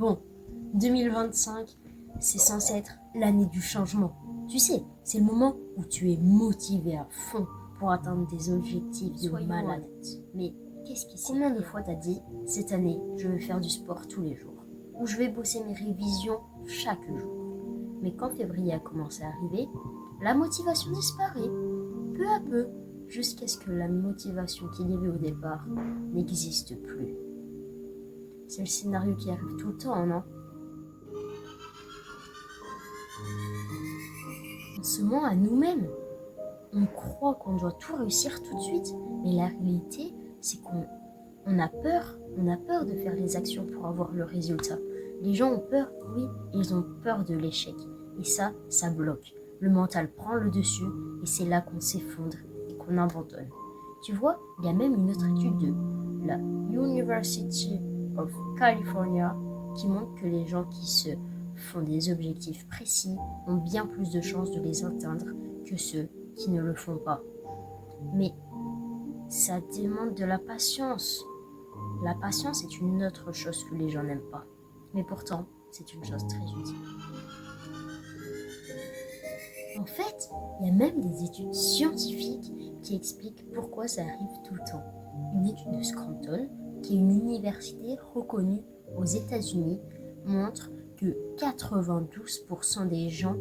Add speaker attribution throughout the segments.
Speaker 1: Bon, 2025, c'est censé être l'année du changement. Tu sais, c'est le moment où tu es motivé à fond pour atteindre des objectifs de malade. Mais combien de fois t'as dit, cette année, je vais faire du sport tous les jours, ou je vais bosser mes révisions chaque jour. Mais quand février a commencé à arriver, la motivation disparaît, peu à peu, jusqu'à ce que la motivation qu'il y avait au départ n'existe plus. C'est le scénario qui arrive tout le temps, non? On se ment à nous-mêmes. On croit qu'on doit tout réussir tout de suite, mais la réalité, c'est qu'on a peur. On a peur de faire les actions pour avoir le résultat. Les gens ont peur, oui, ils ont peur de l'échec. Et ça bloque. Le mental prend le dessus et c'est là qu'on s'effondre et qu'on abandonne. Tu vois, il y a même une autre étude de la University of California qui montre que les gens qui se font des objectifs précis ont bien plus de chances de les atteindre que ceux qui ne le font pas. Mais ça demande de la patience. La patience est une autre chose que les gens n'aiment pas. Mais pourtant, c'est une chose très utile. En fait, il y a même des études scientifiques qui expliquent pourquoi ça arrive tout le temps. Une étude de Scranton, qui est une université reconnue aux États-Unis, montre que 92% des gens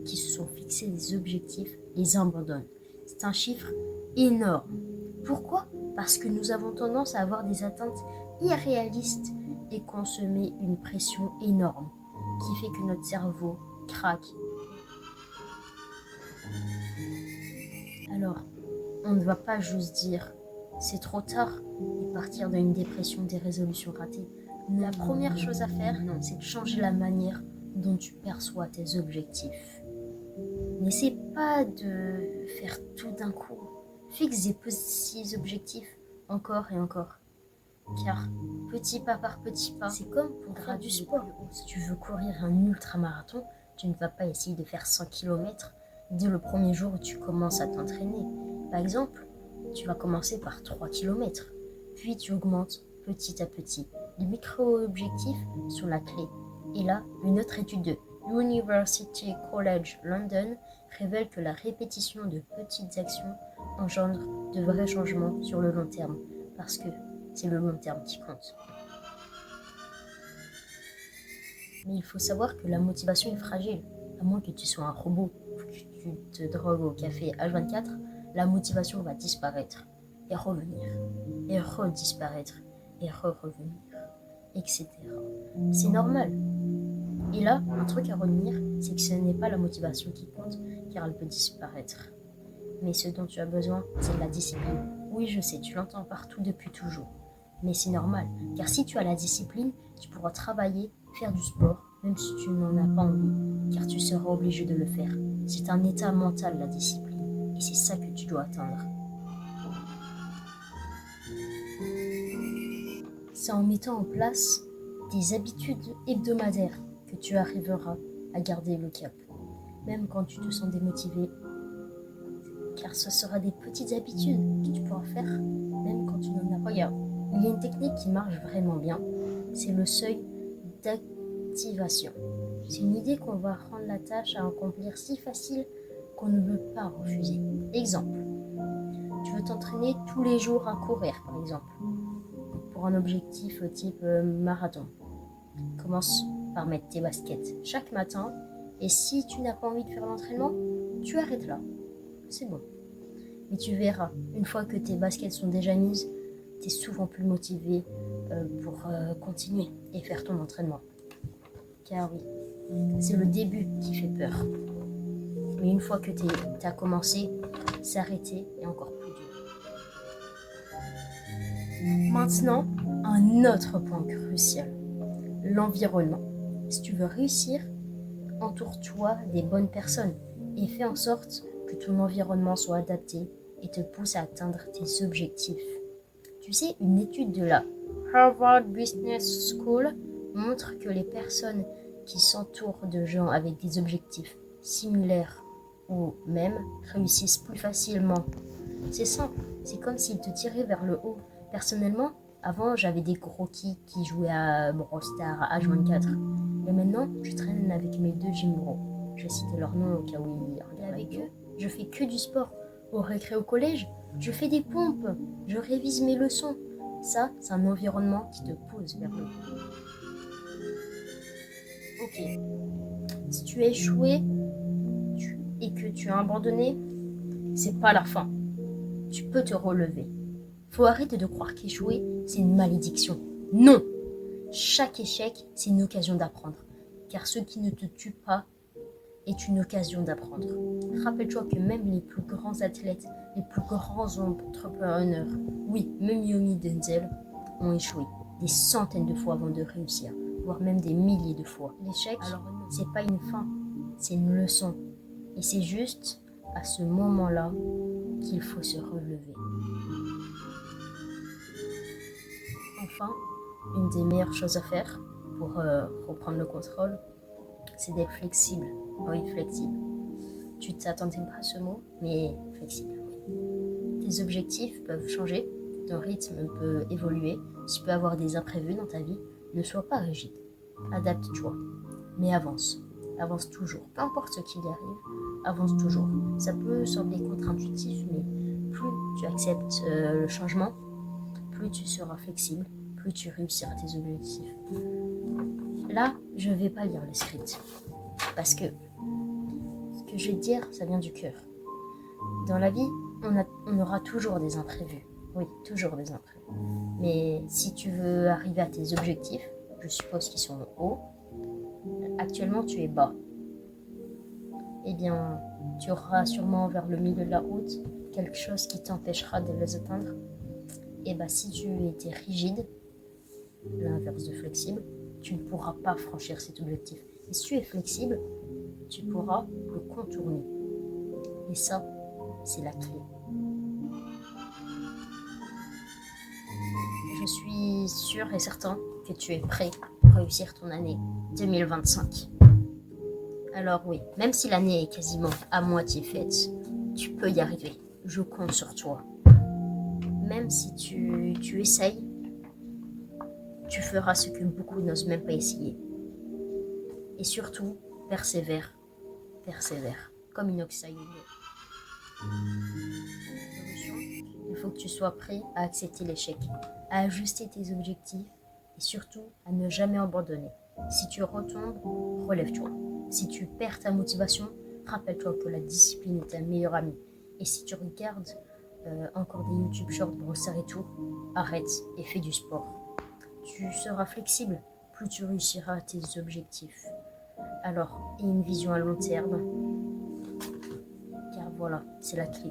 Speaker 1: qui se sont fixés des objectifs les abandonnent. C'est un chiffre énorme. Pourquoi ? Parce que nous avons tendance à avoir des attentes irréalistes et qu'on se met une pression énorme qui fait que notre cerveau craque. Alors, on ne va pas juste dire c'est trop tard et partir dans une dépression des résolutions ratées. La première chose à faire, c'est de changer la manière dont tu perçois tes objectifs. N'essaie pas de faire tout d'un coup. Fixe des petits objectifs encore et encore. Car petit pas par petit pas, c'est comme pour faire du sport. Si tu veux courir un ultramarathon, tu ne vas pas essayer de faire 100 km dès le premier jour où tu commences à t'entraîner. Par exemple, tu vas commencer par 3 km, puis tu augmentes petit à petit. Les micro-objectifs sont la clé. Et là, une autre étude de University College London révèle que la répétition de petites actions engendre de vrais changements sur le long terme, parce que c'est le long terme qui compte. Mais il faut savoir que la motivation est fragile. À moins que tu sois un robot ou que tu te drogues au café H24, la motivation va disparaître et revenir, et redisparaître, et revenir, etc. C'est normal. Et là, un truc à retenir, c'est que ce n'est pas la motivation qui compte, car elle peut disparaître. Mais ce dont tu as besoin, c'est de la discipline. Oui, je sais, tu l'entends partout depuis toujours. Mais c'est normal, car si tu as la discipline, tu pourras travailler, faire du sport, même si tu n'en as pas envie, car tu seras obligé de le faire. C'est un état mental, la discipline, et c'est ça que tu dois atteindre. C'est en mettant en place des habitudes hebdomadaires que tu arriveras à garder le cap, même quand tu te sens démotivé, car ce sera des petites habitudes que tu pourras faire, même quand tu n'en as pas. Regarde, il y a une technique qui marche vraiment bien, c'est le seuil d'activation. C'est une idée qu'on va rendre la tâche à accomplir si facile qu'on ne veut pas refuser. Exemple, tu veux t'entraîner tous les jours à courir, par exemple, pour un objectif type marathon. Commence par mettre tes baskets chaque matin, et si tu n'as pas envie de faire l'entraînement, tu arrêtes là. C'est bon. Mais tu verras, une fois que tes baskets sont déjà mises, tu es souvent plus motivé pour continuer et faire ton entraînement. Car oui, c'est le début qui fait peur. Mais une fois que tu as commencé, s'arrêter est encore plus dur. Maintenant, un autre point crucial, l'environnement. Si tu veux réussir, entoure-toi des bonnes personnes et fais en sorte que ton environnement soit adapté et te pousse à atteindre tes objectifs. Tu sais, une étude de la Harvard Business School montre que les personnes qui s'entourent de gens avec des objectifs similaires ou même réussissent plus facilement. C'est simple, c'est comme s'ils te tiraient vers le haut. Personnellement, Avant, j'avais des gros qui jouaient à Brawl Stars H24. Mais maintenant, je traîne avec mes 2 gym bros. Je vais citer leur nom au cas où ils regardent. Avec eux, je fais que du sport. Au récré au collège, je fais des pompes. Je révise mes leçons. Ça, c'est un environnement qui te pousse vers le haut. Ok. Si tu as échoué et que tu as abandonné, c'est pas la fin. Tu peux te relever. Faut arrêter de croire qu'échouer, c'est une malédiction. Non! Chaque échec, c'est une occasion d'apprendre. Car ce qui ne te tue pas est une occasion d'apprendre. Rappelle-toi que même les plus grands athlètes, les plus grands entrepreneurs, oui, même Yomi Denzel, ont échoué des centaines de fois avant de réussir, voire même des milliers de fois. L'échec, c'est pas une fin, c'est une leçon. Et c'est juste à ce moment-là qu'il faut se relever. Enfin, une des meilleures choses à faire pour reprendre le contrôle, c'est d'être flexible. Oui, flexible. Tu t'attendais pas à ce mot, mais flexible. Oui. Tes objectifs peuvent changer, ton rythme peut évoluer, tu peux avoir des imprévus dans ta vie. Ne sois pas rigide. Adapte-toi, mais avance. Avance toujours. Peu importe ce qu'il y arrive, avance toujours. Ça peut sembler contre-intuitif, mais plus tu acceptes le changement, plus tu seras flexible, plus tu réussiras tes objectifs. Là, je vais pas lire le script, parce que ce que je vais te dire, ça vient du cœur. Dans la vie, on aura toujours des imprévus. Oui, toujours des imprévus. Mais si tu veux arriver à tes objectifs, je suppose qu'ils sont hauts, actuellement tu es bas. Eh bien, tu auras sûrement vers le milieu de la route quelque chose qui t'empêchera de les atteindre. Et bien, si tu étais rigide, l'inverse de flexible, tu ne pourras pas franchir cet objectif. Et si tu es flexible, tu pourras le contourner. Et ça, c'est la clé. Je suis sûr et certain que tu es prêt pour réussir ton année 2025. Alors oui, même si l'année est quasiment à moitié faite, tu peux y arriver. Je compte sur toi. Même si tu essayes, tu feras ce que beaucoup n'osent même pas essayer. Et surtout, persévère. Persévère. Comme inoxide. Il faut que tu sois prêt à accepter l'échec, à ajuster tes objectifs et surtout à ne jamais abandonner. Si tu retombes, relève-toi. Si tu perds ta motivation, rappelle-toi que la discipline est ta meilleure amie. Et si tu regardes encore des YouTube Shorts, brossard et tout, arrête et fais du sport. Tu seras flexible, plus tu réussiras tes objectifs. Alors, aie une vision à long terme, car voilà, c'est la clé.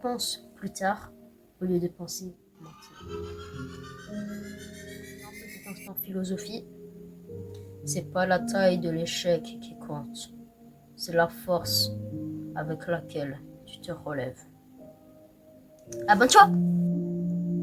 Speaker 1: Pense plus tard au lieu de penser maintenant. Un petit instant philosophie. C'est pas la taille de l'échec qui compte, c'est la force avec laquelle tu te relèves. Abonne-toi!